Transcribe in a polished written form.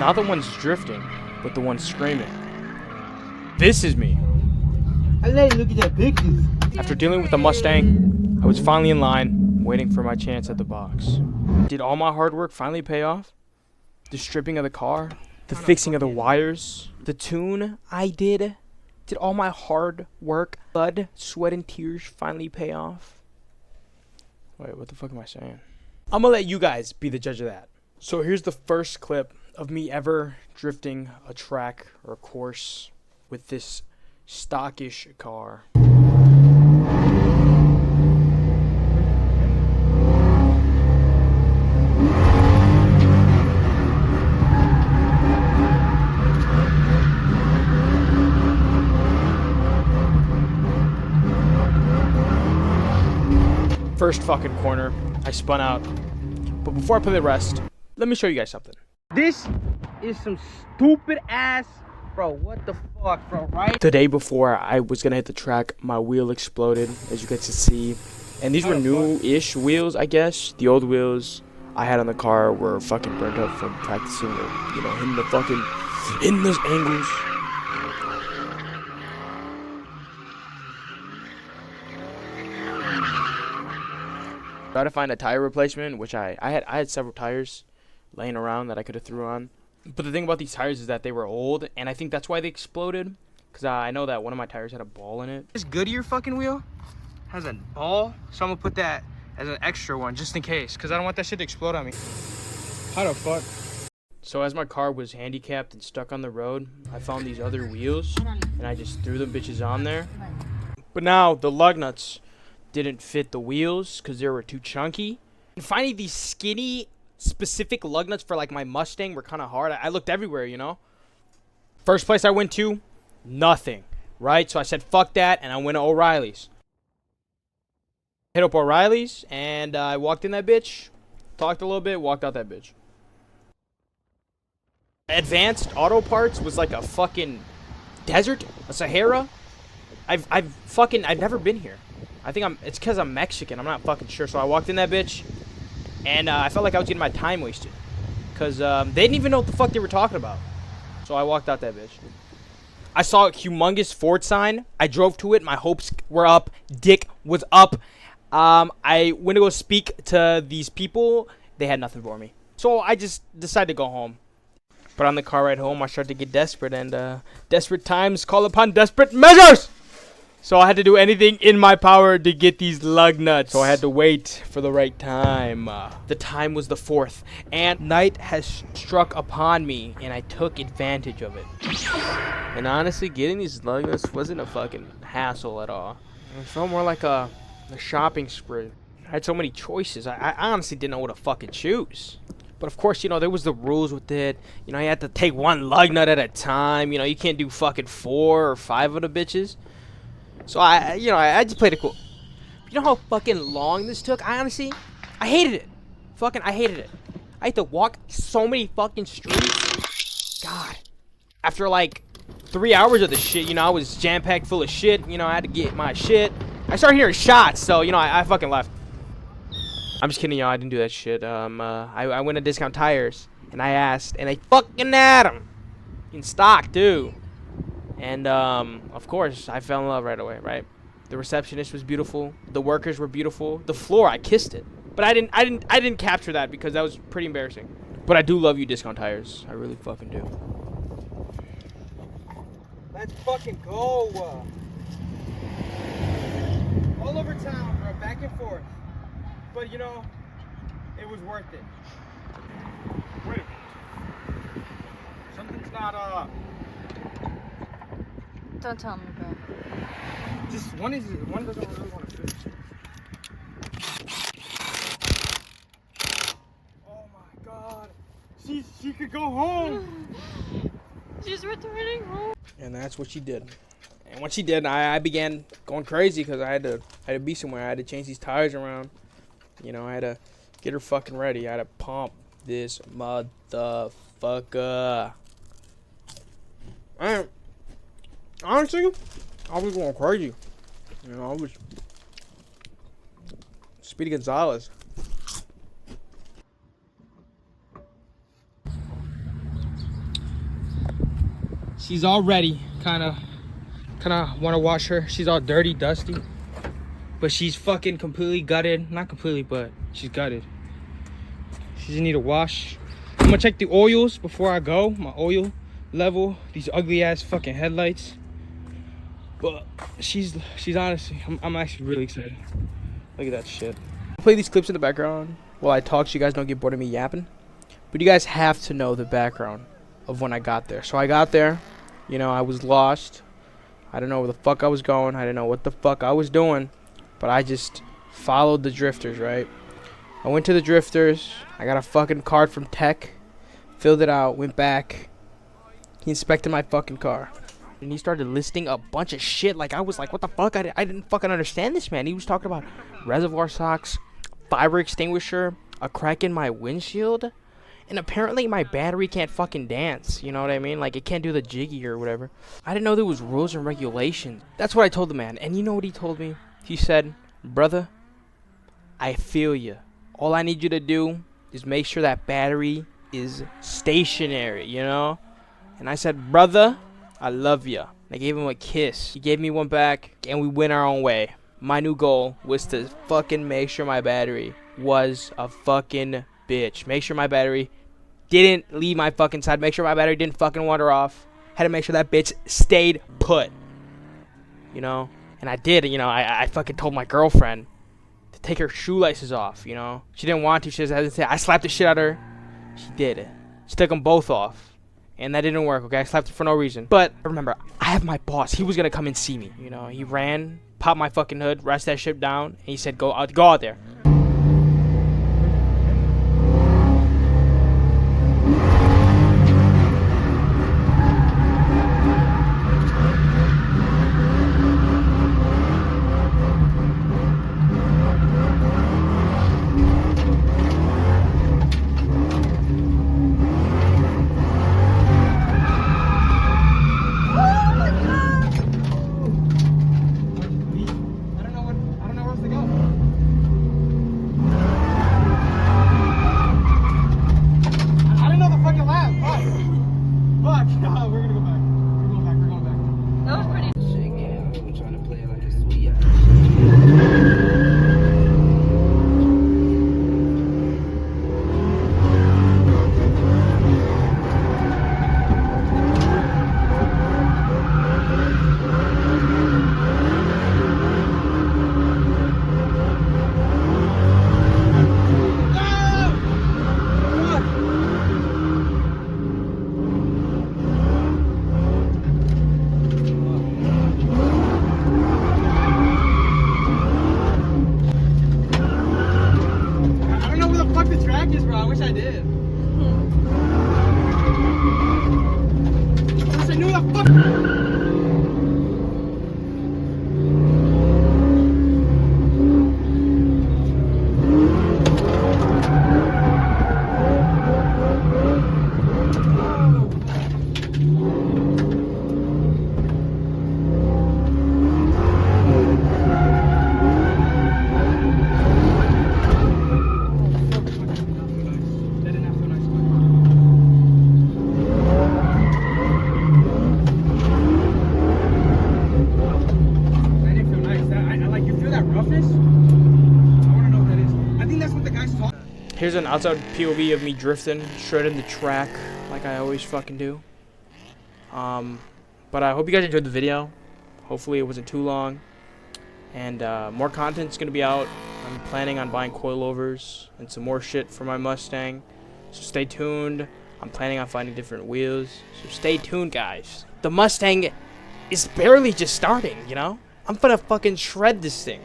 Not the ones drifting, but the ones screaming. This is me. I let you look at that pictures. After dealing with the Mustang, I was finally in line, waiting for my chance at the box. Did all my hard work finally pay off? The stripping of the car, the fixing of the wires, the tune I did all my hard work, blood, sweat, and tears finally pay off? Wait, what the fuck am I saying? I'm gonna let you guys be the judge of that. So here's the first clip of me ever drifting a track or a course with this stockish car. First fucking corner, I spun out. But before I play the rest, let me show you guys something. This is some stupid ass, bro. What the fuck, bro? Right? The day before I was gonna hit the track, my wheel exploded, as you get to see. And these were new-ish wheels, I guess. The old wheels I had on the car were fucking burnt up from practicing, hitting those angles. Tried to find a tire replacement, which I had several tires laying around that I could have threw on. But the thing about these tires is that they were old, and I think that's why they exploded. Because I know that one of my tires had a ball in it. This Goodyear fucking wheel has a ball, so I'm gonna put that as an extra one just in case, because I don't want that shit to explode on me. How the fuck? So as my car was handicapped and stuck on the road, I found these other wheels, and I just threw them bitches on there. But now the lug nuts didn't fit the wheels because they were too chunky. And finding these skinny, specific lug nuts for like my Mustang were kind of hard. I looked everywhere, First place I went to, nothing, right? So I said, fuck that, and I went to O'Reilly's. Hit up O'Reilly's, and I walked in that bitch, talked a little bit, walked out that bitch. Advanced Auto Parts was like a fucking desert, a Sahara. I've never been here. I think it's because I'm Mexican. I'm not fucking sure. So I walked in that bitch, and I felt like I was getting my time wasted. Because they didn't even know what the fuck they were talking about. So I walked out that bitch. I saw a humongous Ford sign. I drove to it. My hopes were up. Dick was up. I went to go speak to these people. They had nothing for me. So I just decided to go home. But on the car ride home, I started to get desperate. And desperate times call upon desperate measures. So I had to do anything in my power to get these lug nuts. So I had to wait for the right time. The time was the 4th, and night has struck upon me, and I took advantage of it. And honestly, getting these lug nuts wasn't a fucking hassle at all. It felt more like a shopping spree. I had so many choices. I honestly didn't know what to fucking choose. But of course, there was the rules with it. You had to take one lug nut at a time. You can't do fucking 4 or 5 of the bitches. So I just played it cool. You know how fucking long this took? I hated it. I hated it. I had to walk so many fucking streets. God. After like 3 hours of this shit, I was jam-packed full of shit. I had to get my shit. I started hearing shots, so, I fucking left. I'm just kidding, y'all. I didn't do that shit. I went to Discount Tires, and I asked, and they fucking had them. In stock, too. And, of course, I fell in love right away, right? The receptionist was beautiful. The workers were beautiful. The floor, I kissed it. But I didn't capture that because that was pretty embarrassing. But I do love you, Discount Tires. I really fucking do. Let's fucking go. All over town, bro. Back and forth. But, it was worth it. Wait a minute. Something's not, Don't tell me, bro. Just one doesn't really want to finish. Oh my god. She could go home. She's returning home. And that's what she did. And when she did, I began going crazy because I had to be somewhere. I had to change these tires around. I had to get her fucking ready. I had to pump this motherfucker. Honestly, I was going crazy. I was Speedy Gonzalez. She's all ready. Kind of want to wash her. She's all dirty, dusty. But she's fucking completely gutted. Not completely, but she's gutted. She just need a wash. I'm gonna check the oils before I go. My oil level. These ugly ass fucking headlights. But she's honestly, I'm actually really excited. Look at that shit. I'll play these clips in the background while I talk so you guys don't get bored of me yapping. But you guys have to know the background of when I got there. So I got there, you know, I was lost. I didn't know where the fuck I was going. I didn't know what the fuck I was doing. But I just followed the drifters, right? I went to the drifters. I got a fucking card from Tech. Filled it out, went back. He inspected my fucking car. And he started listing a bunch of shit. Like, I was like, what the fuck? I didn't fucking understand this, man. He was talking about reservoir socks, fire extinguisher, a crack in my windshield, and apparently my battery can't fucking dance. You know what I mean? Like, it can't do the jiggy or whatever. I didn't know there was rules and regulations. That's what I told the man. And you know what he told me? He said, brother, I feel you. All I need you to do is make sure that battery is stationary, you know? And I said, brother, I love you. I gave him a kiss. He gave me one back, and we went our own way. My new goal was to fucking make sure my battery was a fucking bitch. Make sure my battery didn't leave my fucking side. Make sure my battery didn't fucking wander off. Had to make sure that bitch stayed put. You know? And I did, you know, I fucking told my girlfriend to take her shoelaces off, you know? She didn't want to. She just had to say, I slapped the shit out of her. She did it. She took them both off. And that didn't work, okay? I slapped her for no reason. But remember, I have my boss. He was gonna come and see me. You know, he ran, popped my fucking hood, rest that shit down, and he said, go out there. That was pretty. I'm trying to play it like a sweet ass. Bro, I wish I did. I knew the fuck. Here's an outside POV of me drifting, shredding the track like I always fucking do. But I hope you guys enjoyed the video. Hopefully it wasn't too long. And more content's gonna be out. I'm planning on buying coilovers and some more shit for my Mustang. So stay tuned. I'm planning on finding different wheels. So stay tuned, guys. The Mustang is barely just starting, you know? I'm gonna fucking shred this thing.